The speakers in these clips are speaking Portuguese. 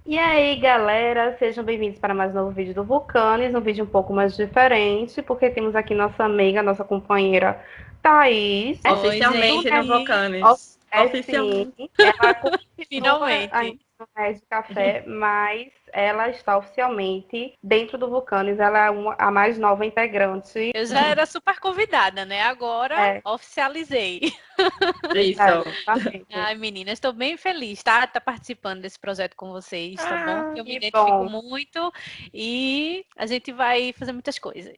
E aí, galera, sejam bem-vindos para mais um novo vídeo do Vulcanes, um vídeo um pouco mais diferente, porque temos aqui nossa amiga, nossa companheira Thaís, né? Oi, Do Oficialmente no gente. Vulcanes. sim, Oficialmente. ela continua ainda Finalmente. no Nerd Café, mas ela está oficialmente dentro do Vulcanes, ela é a mais nova integrante. Eu já era super convidada, né? Agora É, oficializei. Isso. exatamente. Ai, meninas, estou bem feliz, tá? Tá participando desse projeto com vocês, tá bom? Ah, Eu me Que identifico bom. muito e a gente vai fazer muitas coisas.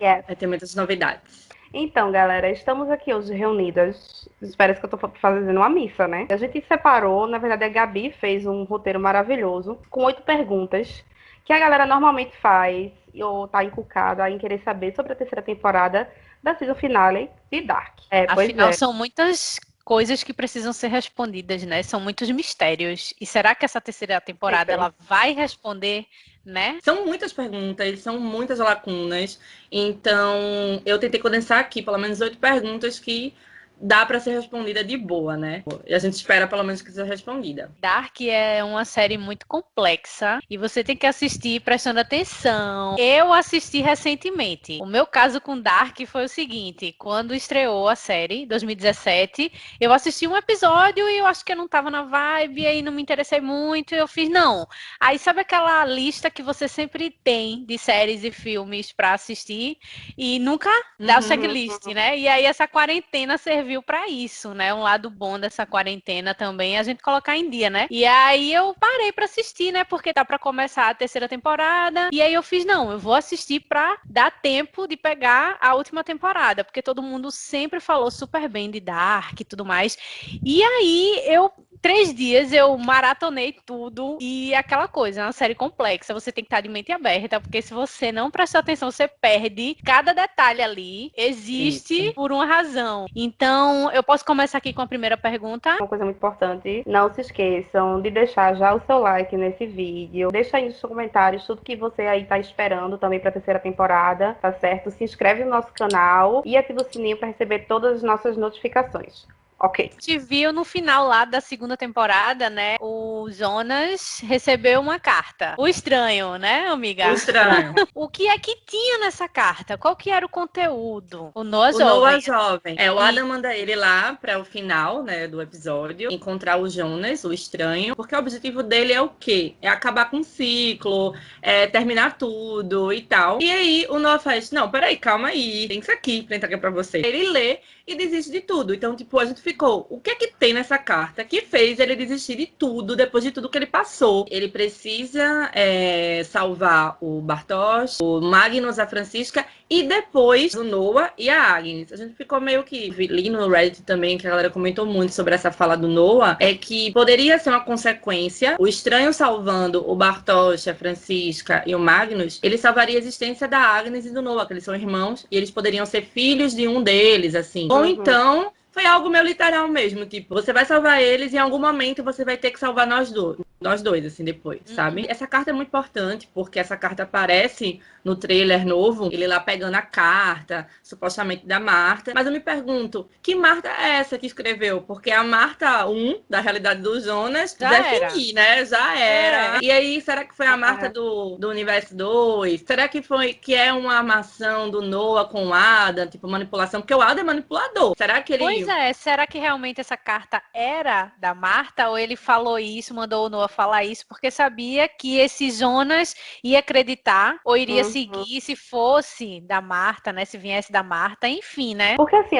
Yes. vai ter muitas novidades. Então, galera, estamos aqui hoje reunidas. Parece que eu tô fazendo uma missa, né? A gente separou, na verdade, a Gabi fez um roteiro maravilhoso com 8 perguntas que a galera normalmente faz ou tá encucada em querer saber sobre a terceira temporada da season finale de Dark. É, pois Afinal, é. são muitas coisas que precisam ser respondidas, né? São muitos mistérios. E será que essa terceira temporada Sempre. ela vai responder, né? São muitas perguntas, são muitas lacunas. Então, eu tentei condensar aqui pelo menos 8 perguntas que dá para ser respondida de boa, né? E a gente espera pelo menos que seja respondida. Dark é uma série muito complexa e você tem que assistir prestando atenção. Eu assisti recentemente. O meu caso com Dark foi o seguinte: quando estreou a série, 2017, eu assisti um episódio e eu acho que eu não tava na vibe, aí não me interessei muito, e eu fiz não. Aí sabe aquela lista que você sempre tem de séries e filmes para assistir e nunca dá o Uhum. checklist, né? E aí essa quarentena serviu para isso, né? Um lado bom dessa quarentena também é a gente colocar em dia, né? E aí eu parei para assistir, né? Porque tá para começar a terceira temporada. E aí eu fiz, não, eu vou assistir para dar tempo de pegar a última temporada, porque todo mundo sempre falou super bem de Dark e tudo mais. E aí eu 3 dias eu maratonei tudo e aquela coisa, é uma série complexa, você tem que estar de mente aberta, porque se você não prestar atenção, você perde cada detalhe ali, existe Isso. por uma razão. Então, eu posso começar aqui com a primeira pergunta? Uma coisa muito importante, não se esqueçam de deixar já o seu like nesse vídeo. Deixa aí nos comentários tudo que você aí tá esperando também para a terceira temporada, tá certo? Se inscreve no nosso canal e ativa o sininho para receber todas as nossas notificações. Ok. A gente viu no final lá da segunda temporada, né? O Jonas recebeu uma carta. O estranho, né, O amiga? estranho. O que é que tinha nessa carta? Qual que era o conteúdo? O Noah O jovem. Noah jovem. O E Adam manda ele lá para o final, né, do episódio, encontrar o Jonas, o estranho, porque o objetivo dele é o quê? É acabar com o ciclo, terminar tudo e tal. E aí o Noah faz, não, peraí, calma aí, tem isso aqui pra entregar pra você. Ele lê e desiste de tudo. Então, tipo, a gente ficou, o que é que tem nessa carta que fez ele desistir de tudo, depois de tudo que ele passou? Ele precisa salvar o Bartosz, o Magnus, a Francisca, e depois o Noah e a Agnes. A gente ficou meio que li no Reddit também, que a galera comentou muito sobre essa fala do Noah, é que poderia ser uma consequência, o estranho salvando o Bartosz, a Francisca e o Magnus, ele salvaria a existência da Agnes e do Noah, que eles são irmãos, e eles poderiam ser filhos de um deles, assim. Ou então foi algo meio literal mesmo, tipo, você vai salvar eles e em algum momento você vai ter que salvar nós dois, assim, depois, sabe? Essa carta é muito importante, porque essa carta aparece no trailer novo, ele lá pegando a carta, supostamente da Marta. Mas eu me pergunto, que Marta é essa que escreveu? Porque a Marta 1, da realidade do Jonas, já era. defini, né? Já era. É. E aí, será que foi a Marta do Universo 2? Será que foi que é uma armação do Noah com o Adam, tipo manipulação? Porque o Adam é manipulador. Será que Pois ele... é, será que realmente essa carta era da Marta ou ele falou isso, mandou o Noah falar isso porque sabia que esse Jonas ia acreditar ou iria seguir se fosse da Marta, né? Se viesse da Marta, enfim, né? Porque assim,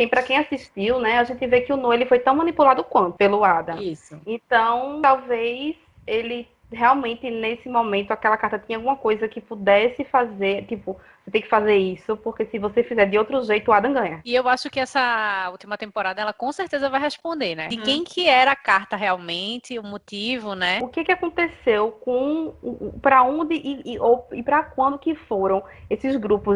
para quem assistiu, né, a gente vê que o Noah ele foi tão manipulado quanto pelo Adam. Isso. Então, talvez ele realmente nesse momento aquela carta tinha alguma coisa que pudesse fazer, tipo, você tem que fazer isso, porque se você fizer de outro jeito, o Adam ganha. E eu acho que essa última temporada ela com certeza vai responder, né? De quem que era a carta realmente, o motivo, né? O que que aconteceu com para onde e para quando que foram esses grupos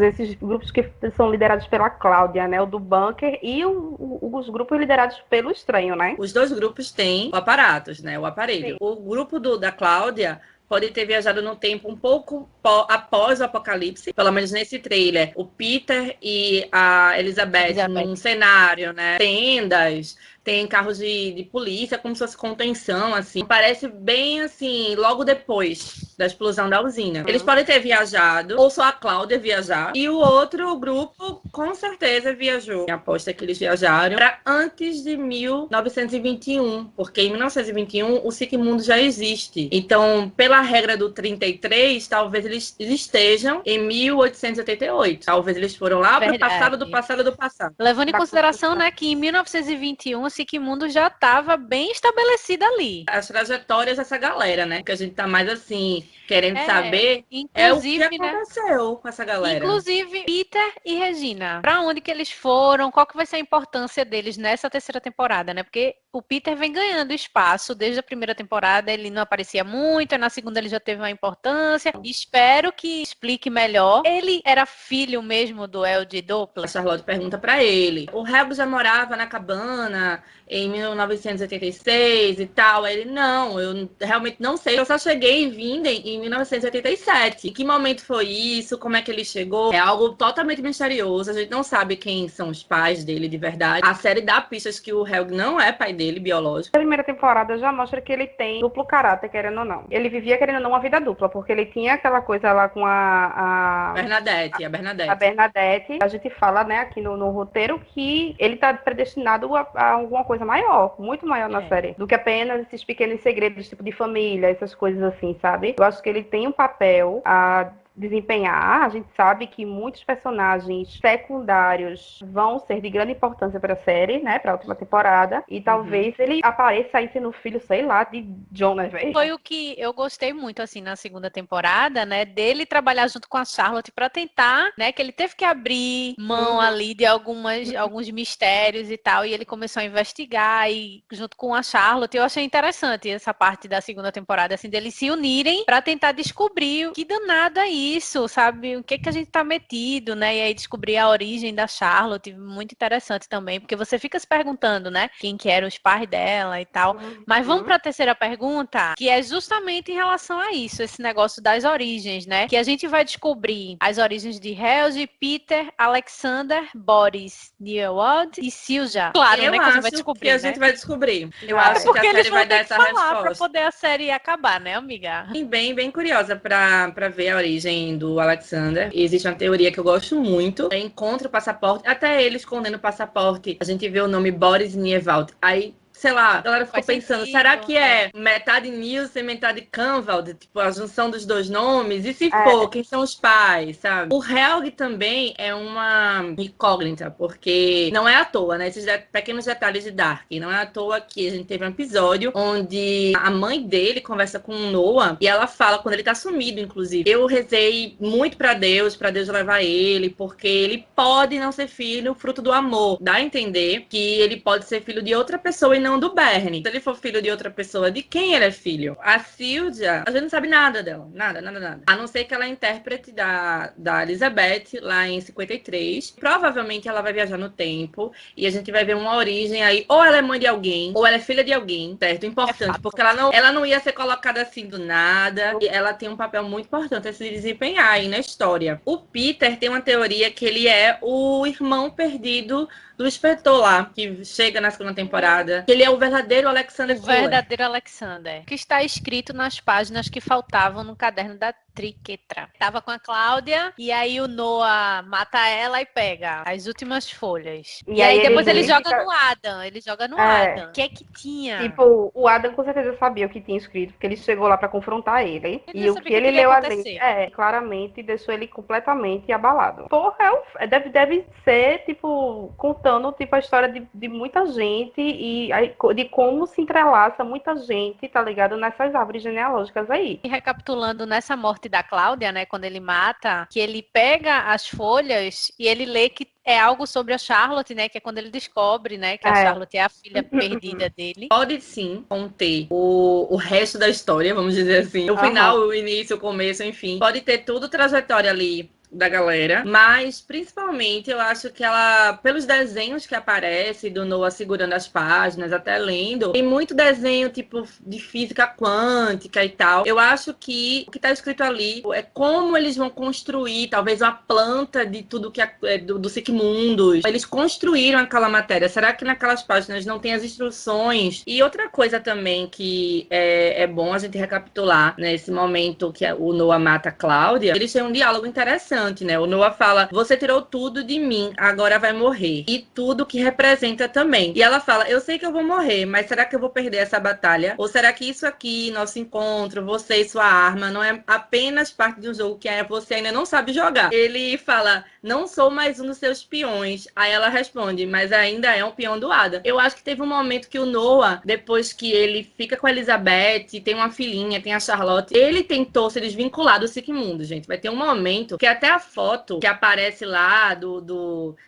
que são liderados pela Cláudia, né, o do bunker e os grupos liderados pelo estranho, né? Os dois grupos têm o aparatos, né? O aparelho. Sim. O grupo da Cláudia pode ter viajado no tempo um pouco após o apocalipse, pelo menos nesse trailer. O Peter e a Elizabeth num cenário, né? Tendas, tem carros de polícia, como se fosse contenção, assim. Parece bem, assim, logo depois da explosão da usina. Eles podem ter viajado, ou só a Cláudia viajar, e o outro grupo, com certeza, viajou. A aposta que eles viajaram para antes de 1921, porque em 1921 o Sigmundo já existe. Então, pela regra do 33, talvez eles estejam em 1888. Talvez eles foram lá para o passado do passado do passado. Levando em consideração, né, que em 1921 o Sigmundo já estava bem estabelecido ali. As trajetórias dessa galera, né? Que a gente tá mais assim, querendo saber é o que aconteceu com essa galera. Inclusive, Peter e Regina. Pra onde que eles foram? Qual que vai ser a importância deles nessa terceira temporada, né? Porque o Peter vem ganhando espaço desde a primeira temporada, ele não aparecia muito, na segunda ele já teve uma importância. Espero que explique melhor. Ele era filho mesmo do Elde Doppler? A Charlotte pergunta pra ele. O Helg já morava na cabana em 1986 e tal. Ele, não, eu realmente não sei. Eu só cheguei em Vinden em 1987. Em que momento foi isso? Como é que ele chegou? É algo totalmente misterioso. A gente não sabe quem são os pais dele de verdade. A série dá pistas que o Helg não é pai dele, biológico. A primeira temporada já mostra que ele tem duplo caráter, querendo ou não. Ele vivia, querendo ou não, uma vida dupla, porque ele tinha aquela coisa lá com a Bernadette. A Bernadette. A gente fala, né, aqui no roteiro que ele tá predestinado a alguma coisa maior, muito maior na série, do que apenas esses pequenos segredos, tipo de família, essas coisas assim, sabe? Eu acho que ele tem um papel a desempenhar. A gente sabe que muitos personagens secundários vão ser de grande importância para a série, né, para a última temporada, e talvez ele apareça aí sendo filho, sei lá, de Jonas, velho. Foi o que eu gostei muito, assim, na segunda temporada, né, dele trabalhar junto com a Charlotte para tentar, né, que ele teve que abrir mão ali de alguns mistérios e tal, e ele começou a investigar e junto com a Charlotte. Eu achei interessante essa parte da segunda temporada, assim, deles se unirem para tentar descobrir o que danado é isso, sabe? O que a gente tá metido, né? E aí descobrir a origem da Charlotte, muito interessante também, porque você fica se perguntando, né? Quem que eram os pais dela e tal. Mas vamos para a terceira pergunta, que é justamente em relação a isso, esse negócio das origens, né? Que a gente vai descobrir as origens de Helge, Peter, Alexander, Boris, Newald e Silja. Claro, eu né? Que a gente vai descobrir, que a gente vai descobrir. Eu acho que a série vai dar essa resposta. Para poder a série acabar, né, amiga? Bem curiosa para ver a origem do Alexander. Existe uma teoria que eu gosto muito. Encontra o passaporte. Até ele escondendo o passaporte, a gente vê o nome Boris Niewald. Aí, sei lá, a galera ficou pensando, será que é metade Nielsen, metade Canvald? Tipo, a junção dos dois nomes? E se for, quem são os pais, sabe? O Helg também é uma incógnita, porque não é à toa, né? Esses pequenos detalhes de Dark. Não é à toa que a gente teve um episódio onde a mãe dele conversa com o Noah e ela fala, quando ele tá sumido, inclusive, eu rezei muito pra Deus levar ele, porque ele pode não ser filho fruto do amor. Dá a entender que ele pode ser filho de outra pessoa e não do Bernie. Se ele for filho de outra pessoa, de quem ele é filho? A Silja, a gente não sabe nada dela. Nada. A não ser que ela é intérprete da Elizabeth, lá em 53. Provavelmente ela vai viajar no tempo e a gente vai ver uma origem aí. Ou ela é mãe de alguém, ou ela é filha de alguém, certo? Importante, porque ela não ia ser colocada assim do nada. E ela tem um papel muito importante a se desempenhar aí na história. O Peter tem uma teoria que ele é o irmão perdido do inspetor lá, que chega na segunda temporada. Ele é o verdadeiro Alexander Fuller. O verdadeiro Alexander. Que está escrito nas páginas que faltavam no caderno da Triquetra. Tava com a Cláudia, e aí o Noah mata ela e pega as últimas folhas. E aí depois ele joga no Adam. Ele joga no Adam. O que é que tinha? Tipo, o Adam com certeza sabia o que tinha escrito, porque ele chegou lá pra confrontar ele. E o que ele leu ali, claramente deixou ele completamente abalado. Porra, deve ser, tipo, contando, tipo, a história de muita gente e de como se entrelaça muita gente, tá ligado? Nessas árvores genealógicas aí. E recapitulando, nessa morte da Cláudia, né, quando ele mata, que ele pega as folhas e ele lê que é algo sobre a Charlotte, né, que é quando ele descobre, né, que a Charlotte é a filha perdida dele. Pode sim conter o resto da história, vamos dizer assim. O final, o início, o começo, enfim. Pode ter tudo trajetória ali da galera, mas principalmente eu acho que ela, pelos desenhos que aparece do Noah segurando as páginas, até lendo, tem muito desenho tipo de física quântica e tal. Eu acho que o que tá escrito ali é como eles vão construir talvez uma planta de tudo que é do Sigmundus. Eles construíram aquela matéria. Será que naquelas páginas não tem as instruções? E outra coisa também que é bom a gente recapitular nesse momento que o Noah mata a Cláudia, eles têm um diálogo interessante, né? O Noah fala: você tirou tudo de mim, agora vai morrer. E tudo que representa também. E ela fala: eu sei que eu vou morrer, mas será que eu vou perder essa batalha? Ou será que isso aqui, nosso encontro, você e sua arma, não é apenas parte de um jogo que você ainda não sabe jogar? Ele fala: não sou mais um dos seus peões. Aí ela responde: mas ainda é um peão do Adam. Eu acho que teve um momento que o Noah, depois que ele fica com a Elizabeth, tem uma filhinha, tem a Charlotte, ele tentou se desvincular do Sigmundus, gente. Vai ter um momento que até a foto que aparece lá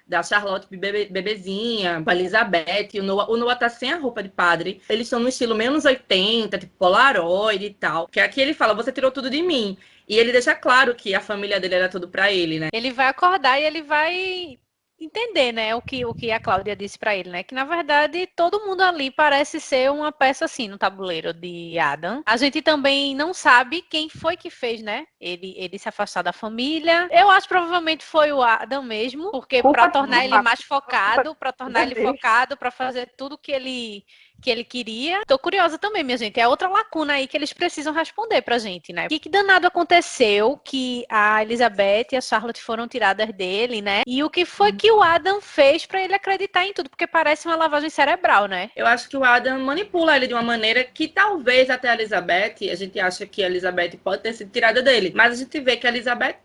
da Charlotte bebezinha, com a Elizabeth, e o Noah tá sem a roupa de padre. Eles estão no estilo menos 80, tipo Polaroid e tal. Que aqui ele fala: você tirou tudo de mim. E ele deixa claro que a família dele era tudo pra ele, né? Ele vai acordar e ele vai entender, né, o que a Cláudia disse pra ele, né, que na verdade todo mundo ali parece ser uma peça assim no tabuleiro de Adam. A gente também não sabe quem foi que fez, né, ele se afastar da família. Eu acho que provavelmente foi o Adam mesmo, porque pra tornar ele mais focado, pra fazer tudo que ele queria. Tô curiosa também, minha gente. É outra lacuna aí que eles precisam responder pra gente, né? O que danado aconteceu que a Elizabeth e a Charlotte foram tiradas dele, né? E o que foi que o Adam fez pra ele acreditar em tudo? Porque parece uma lavagem cerebral, né? Eu acho que o Adam manipula ele de uma maneira que talvez até a Elizabeth, a gente acha que a Elizabeth pode ter sido tirada dele, mas a gente vê que a Elizabeth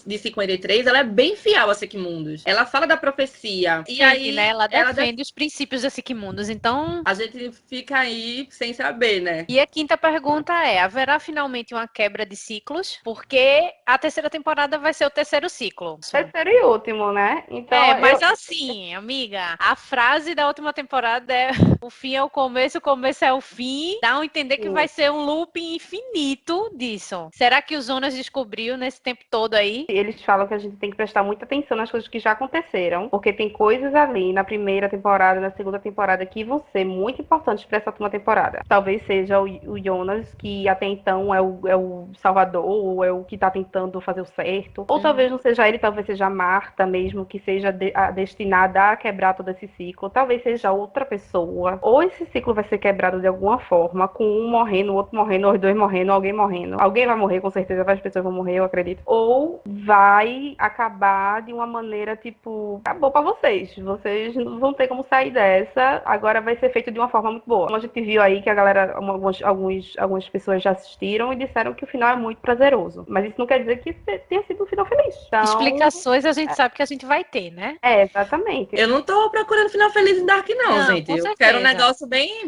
de 53, ela é bem fiel a Sigmundus. Ela fala da profecia. E sim, aí, né? Ela defende os princípios da Sigmundus, então a gente fica aí sem saber, né? E a quinta pergunta é: haverá finalmente uma quebra de ciclos? Porque a terceira temporada vai ser o terceiro ciclo. Terceiro e último, né? Então, mas assim, amiga, a frase da última temporada é: o fim é o começo é o fim. Dá a entender que vai ser um looping infinito disso. Será que o Jonas descobriu nesse tempo todo aí? Eles falam que a gente tem que prestar muita atenção nas coisas que já aconteceram, porque tem coisas ali na primeira temporada, na segunda temporada, que vão ser muito importantes para essa última temporada. Talvez seja o Jonas, que até então é o salvador, ou é o que tá tentando fazer o certo. Ou talvez não seja ele, talvez seja a Marta mesmo, que seja destinada a quebrar todo esse ciclo. Talvez seja outra pessoa. Ou esse ciclo vai ser quebrado de alguma forma, com um morrendo, o outro morrendo, os dois morrendo, alguém morrendo. Alguém vai morrer, com certeza, várias pessoas vão morrer, eu acredito. Ou vai acabar de uma maneira, tipo, acabou pra vocês. Vocês não vão ter como sair dessa. Agora vai ser feito de uma forma muito boa. Como a gente viu aí que a galera, algumas pessoas já assistiram e disseram que o final é muito prazeroso. Mas isso não quer dizer que tenha sido um final feliz. Então, explicações a gente sabe que a gente vai ter, né? Exatamente. Eu não tô procurando final feliz em Dark, não, gente. Eu quero um negócio bem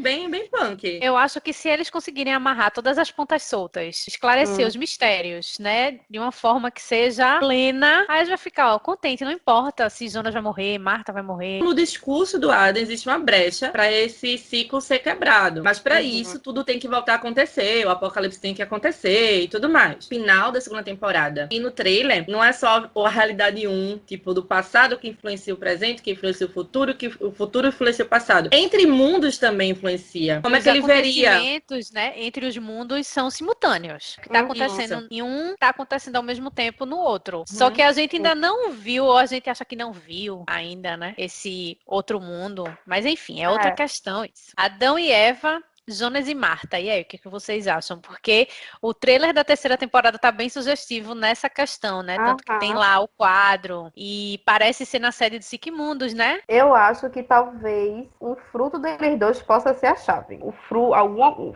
punk. Eu acho que se eles conseguirem amarrar todas as pontas soltas, esclarecer os mistérios, né? De uma forma que seja plena, aí a gente vai ficar, contente. Não importa se Jonas vai morrer, Marta vai morrer. No discurso do Adam existe uma brecha para esse ciclo ser quebrado. Mas para isso, tudo tem que voltar a acontecer. O apocalipse tem que acontecer e tudo mais. Final da segunda temporada. E no trailer, não é só a realidade 1, tipo, do passado que influencia o presente, que influencia o futuro, que o futuro influencia o passado. Entre mundos também influencia. Como é que ele veria? Os acontecimentos, né, entre os mundos são simultâneos. O que tá acontecendo em um, tá acontecendo ao mesmo tempo no outro. Só que a gente ainda não viu, ou a gente acha que não viu ainda, né, esse outro mundo. Mas enfim, é outra questão isso. Adão e Eva, Jonas e Marta. E aí, o que vocês acham? Porque o trailer da terceira temporada tá bem sugestivo nessa questão, né? Tanto que tem lá o quadro e parece ser na série de Sigmundus, né? Eu acho que talvez um fruto deles dois possa ser a chave.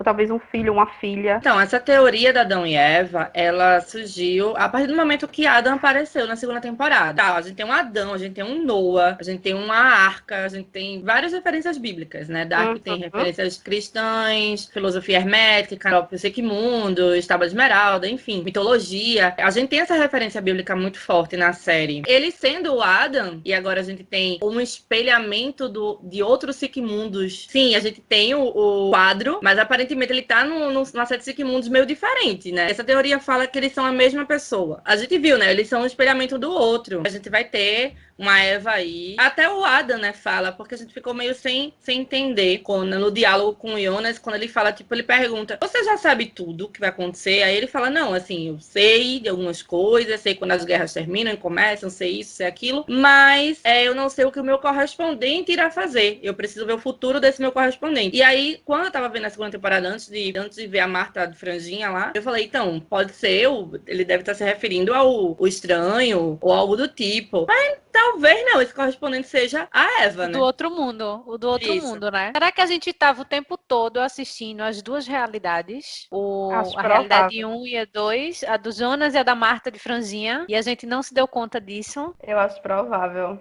Talvez um filho, uma filha. Então, essa teoria da Adão e Eva, ela surgiu a partir do momento que Adam apareceu na segunda temporada. Tá, a gente tem um Adão, a gente tem um Noah, a gente tem uma arca, a gente tem várias referências bíblicas, né? Dark tem referências cristãs, religiões, filosofia hermética, próprio Sequimundos, Tábua de Esmeralda, enfim, mitologia. A gente tem essa referência bíblica muito forte na série. Ele sendo o Adam, e agora a gente tem um espelhamento de outros Sequimundos. Sim, a gente tem o quadro, mas aparentemente ele tá numa série de Sequimundos meio diferente, né? Essa teoria fala que eles são a mesma pessoa. A gente viu, né? Eles são um espelhamento do outro. A gente vai ter uma Eva aí. Até o Adam, né, fala, porque a gente ficou meio sem entender no diálogo com o Jonas, quando ele fala, tipo, ele pergunta, você já sabe tudo que vai acontecer? Aí ele fala, não, assim, eu sei de algumas coisas, sei quando as guerras terminam e começam, sei isso, sei aquilo, mas eu não sei o que o meu correspondente irá fazer. Eu preciso ver o futuro desse meu correspondente. E aí, quando eu tava vendo a segunda temporada, antes de ver a Marta de franjinha lá, eu falei, então, pode ser, ele deve estar se referindo ao estranho, ou algo do tipo. Mas talvez não, esse correspondente seja a Eva, né? Do outro mundo, o do outro mundo, né? Será que a gente tava o tempo todo assistindo as duas realidades? A realidade 1 e a 2, a do Jonas e a da Marta de franjinha, e a gente não se deu conta disso? Eu acho provável.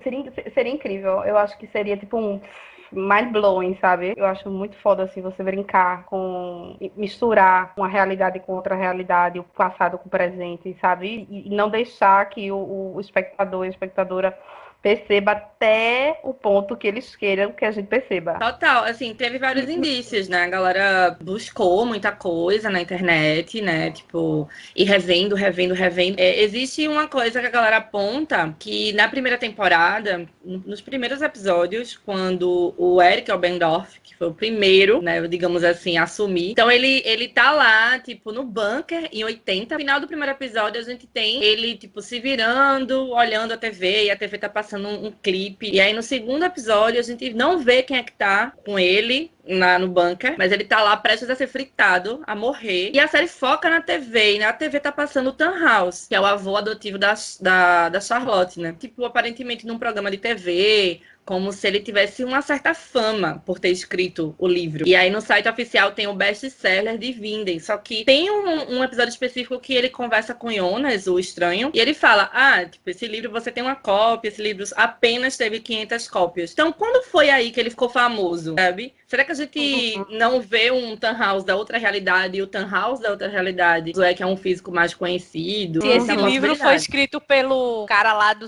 Seria incrível. Eu acho que seria tipo um mind-blowing, sabe? Eu acho muito foda, assim, você brincar com... misturar uma realidade com outra realidade, o passado com o presente, sabe? E não deixar que o espectador e a espectadora perceba até o ponto que eles queiram que a gente perceba. Total, assim, teve vários indícios, né? A galera buscou muita coisa na internet, né? Tipo, e revendo. Existe uma coisa que a galera aponta, que na primeira temporada, nos primeiros episódios, quando o Eric Obendorf, que foi o primeiro, né, digamos assim, a assumir. Então ele tá lá, tipo, no bunker, em 80. No final do primeiro episódio, a gente tem ele, tipo, se virando, olhando a TV, e a TV tá passando um clipe. E aí, no segundo episódio, a gente não vê quem é que tá com ele no bunker, mas ele tá lá prestes a ser fritado, a morrer. E a série foca na TV, e na TV tá passando o Tannhaus, que é o avô adotivo da Charlotte, né? Tipo, aparentemente num programa de TV, como se ele tivesse uma certa fama por ter escrito o livro. E aí no site oficial tem o best-seller de Vinden. Só que tem um episódio específico que ele conversa com Jonas, o estranho, e ele fala, tipo, esse livro você tem uma cópia, esse livro apenas teve 500 cópias. Então, quando foi aí que ele ficou famoso, sabe? Será que a gente não vê um Tannhaus da outra realidade e o Tannhaus da outra realidade que é um físico mais conhecido? Se esse livro foi escrito pelo cara lá da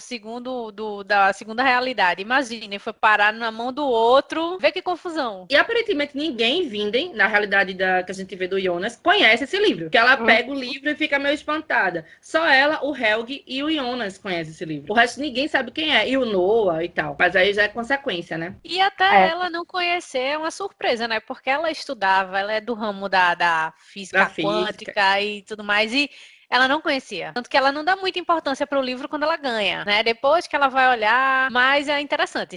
segunda realidade, imagine, foi parar na mão do outro, vê que confusão. E aparentemente ninguém, Vinden, na realidade que a gente vê do Jonas, conhece esse livro. Que ela pega o livro e fica meio espantada. Só ela, o Helge e o Jonas conhecem esse livro. O resto ninguém sabe quem é. E o Noah e tal. Mas aí já é consequência, né? E até ela não conhecer é uma surpresa, né? Porque ela estudava, ela é do ramo da física quântica e tudo mais. E ela não conhecia. Tanto que ela não dá muita importância pro livro quando ela ganha, né? Depois que ela vai olhar, mas é interessante.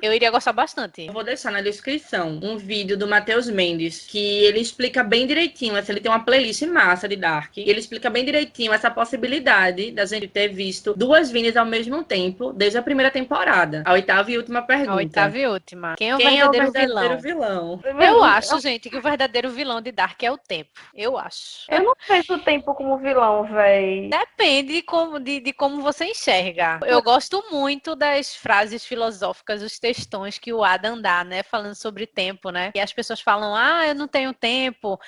Eu iria gostar bastante. Eu vou deixar na descrição um vídeo do Matheus Mendes, que ele explica bem direitinho, ele tem uma playlist massa de Dark, e ele explica bem direitinho essa possibilidade da gente ter visto duas Vindes ao mesmo tempo, desde a primeira temporada. A oitava e última pergunta. A oitava e última. Quem é o verdadeiro vilão? Eu acho, gente, que o verdadeiro vilão de Dark é o tempo. Eu acho. Eu não vejo o tempo como vilão, véi. Depende de como você enxerga. Eu gosto muito das frases filosóficas, os textões que o Adam dá, né? Falando sobre tempo, né? E as pessoas falam, eu não tenho tempo,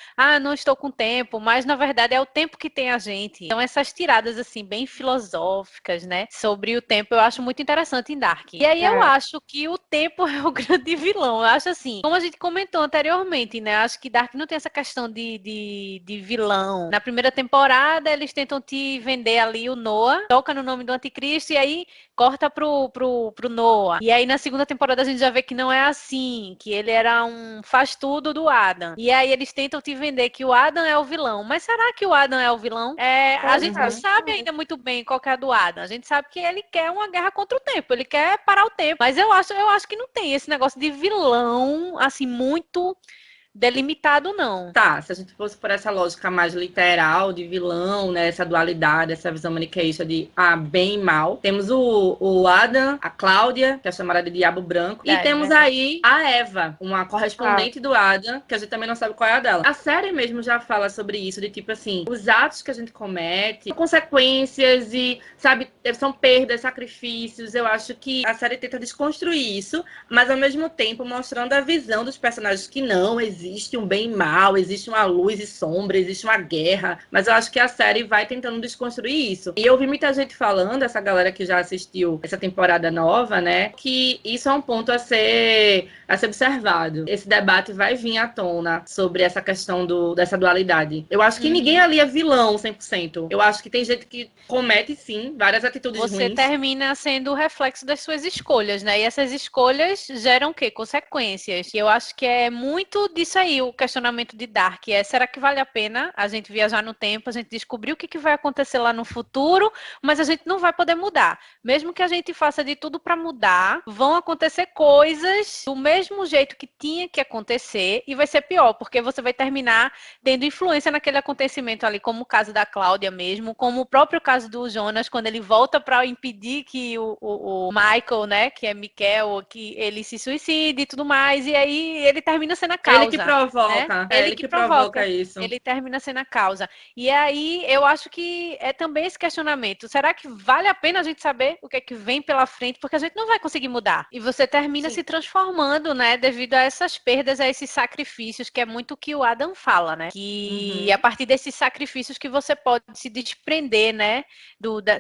não estou com tempo, mas na verdade é o tempo que tem a gente. Então essas tiradas, assim, bem filosóficas, né? Sobre o tempo, eu acho muito interessante em Dark. E aí eu acho que o tempo é o grande vilão. Eu acho assim, como a gente comentou anteriormente, né? Eu acho que Dark não tem essa questão de vilão. Na primeira temporada, eles tentam te vender ali o Noah, toca no nome do anticristo e aí corta pro Noah. E aí na segunda temporada a gente já vê que não é assim, que ele era um faz-tudo do Adam. E aí eles tentam te vender que o Adam é o vilão. Mas será que o Adam é o vilão? A gente não sabe ainda muito bem qual que é a do Adam. A gente sabe que ele quer uma guerra contra o tempo, ele quer parar o tempo. Mas eu acho que não tem esse negócio de vilão, assim, muito delimitado, não. Tá, se a gente fosse por essa lógica mais literal de vilão, né, essa dualidade, essa visão maniqueísta de bem e mal, temos o Adam, a Cláudia, que é chamada de Diabo Branco, e temos aí a Eva, uma correspondente do Adam, que a gente também não sabe qual é a dela. A série mesmo já fala sobre isso, de tipo assim, os atos que a gente comete, consequências e, sabe, são perdas, sacrifícios. Eu acho que a série tenta desconstruir isso, mas ao mesmo tempo mostrando a visão dos personagens que não existe um bem e mal, existe uma luz e sombra, existe uma guerra. Mas eu acho que a série vai tentando desconstruir isso. E eu ouvi muita gente falando, essa galera que já assistiu essa temporada nova, né, que isso é um ponto a ser observado. Esse debate vai vir à tona sobre essa questão dessa dualidade. Eu acho que ninguém ali é vilão 100%. Eu acho que tem gente que comete, sim, várias atitudes Você ruins. termina sendo o reflexo das suas escolhas, né? E essas escolhas geram o quê? Consequências. E eu acho que é muito disso aí, o questionamento de Dark. Será que vale a pena a gente viajar no tempo, a gente descobrir o que vai acontecer lá no futuro, mas a gente não vai poder mudar. Mesmo que a gente faça de tudo para mudar, vão acontecer coisas do mesmo jeito que tinha que acontecer e vai ser pior, porque você vai terminar tendo influência naquele acontecimento ali, como o caso da Cláudia mesmo, como o próprio caso do Jonas, quando ele volta para impedir que o Michael, né, que é Michael, que ele se suicide e tudo mais, e aí ele termina sendo a causa. Ele que provoca, né? ele que provoca isso. Ele termina sendo a causa. E aí eu acho que é também esse questionamento. Será que vale a pena a gente saber o que é que vem pela frente? Porque a gente não vai conseguir mudar. E você termina se transformando, né, devido a essas perdas, a esses sacrifícios, que é muito o que o Adam fala, né? Que a partir desses sacrifícios que você pode se desprender, né,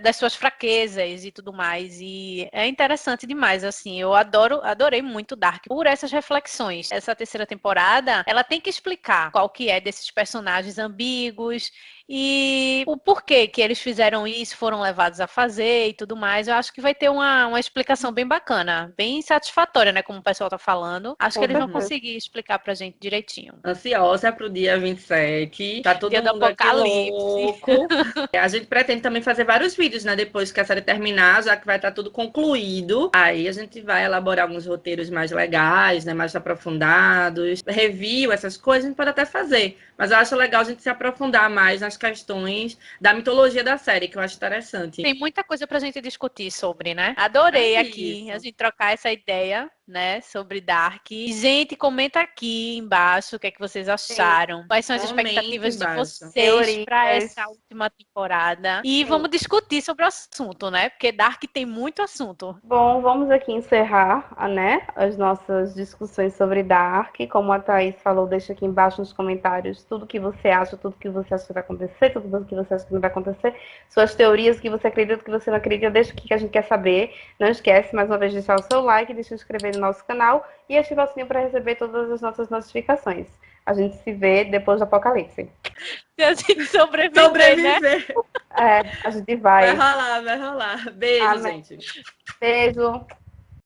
das suas fraquezas e tudo mais. E é interessante demais, assim. Eu adorei muito Dark por essas reflexões. Essa terceira temporada, ela tem que explicar qual que é desses personagens ambíguos e o porquê que eles fizeram isso, foram levados a fazer e tudo mais. Eu acho que vai ter uma explicação bem bacana, bem satisfatória, né, como o pessoal tá falando. Acho que eles vão conseguir explicar pra gente direitinho. Ansiosa pro dia 27. Tá todo dia mundo do aqui apocalipse. louco. A gente pretende também fazer vários vídeos, né, depois que a série terminar, já que vai estar tudo concluído. Aí a gente vai elaborar alguns roteiros mais legais, né, mais aprofundados. Review, essas coisas, a gente pode até fazer. Mas eu acho legal a gente se aprofundar mais nas questões da mitologia da série, que eu acho interessante. Tem muita coisa pra gente discutir sobre, né? Adorei aqui a gente trocar essa ideia, né, sobre Dark. Gente, comenta aqui embaixo o que é que vocês acharam. Quais são as expectativas de vocês para essa última temporada. E vamos discutir sobre o assunto, né? Porque Dark tem muito assunto. Bom, vamos aqui encerrar, né, as nossas discussões sobre Dark. Como a Thaís falou, deixa aqui embaixo nos comentários tudo que você acha, tudo que você acha que vai acontecer, tudo que você acha que não vai acontecer, suas teorias, que você acredita, que você não acredita, deixa aqui que a gente quer saber. Não esquece, mais uma vez, de deixar o seu like, de se inscrever no nosso canal e ativar o sininho para receber todas as nossas notificações. A gente se vê depois do apocalipse. Se a gente sobreviver, né? A gente vai. Vai rolar. Beijo, gente. Beijo.